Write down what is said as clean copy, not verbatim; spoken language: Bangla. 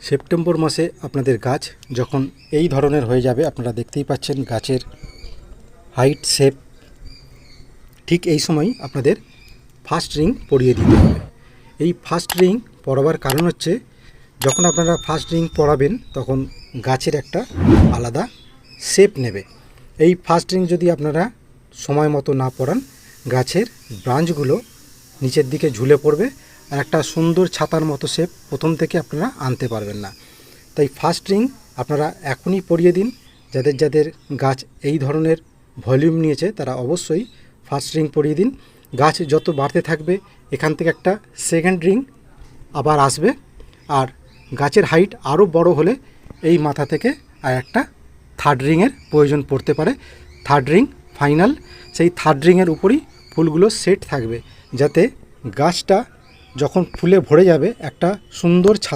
সেপ্টেম্বর মাসে আপনাদের গাছ যখন এই ধরনের হয়ে যাবে, আপনারা দেখতেই পাচ্ছেন গাছের হাইট শেপ, ঠিক এই সময় আপনাদের ফার্স্ট রিং পরিয়ে দিতে হবে। এই ফার্স্ট রিং পরাবার কারণ হচ্ছে, যখন আপনারা ফার্স্ট রিং পরাবেন তখন গাছের একটা আলাদা শেপ নেবে। এই ফার্স্ট রিং যদি আপনারা সময় মতো না পরান, গাছের ব্রাঞ্চগুলো নিচের দিকে ঝুলে পড়বে আর একটা সুন্দর ছাতার মতো শেপ প্রথম থেকে আপনারা আনতে পারবেন না। তাই ফার্স্ট রিং আপনারা এখনই পরিয়ে দিন। যাদের যাদের গাছ এই ধরনের ভলিউম নিয়েছে তারা অবশ্যই ফার্স্ট রিং পরিয়ে দিন। গাছ যত বাড়তে থাকবে এখান থেকে একটা সেকেন্ড রিং আবার আসবে, আর গাছের হাইট আরও বড় হলে এই মাথা থেকে আর একটা থার্ড রিংয়ের প্রয়োজন পড়তে পারে। থার্ড রিং ফাইনাল, সেই থার্ড রিংয়ের উপরই ফুলগুলো সেট থাকবে, যাতে গাছটা যখন ফুলে ভরে যাবে একটা সুন্দর ছাতা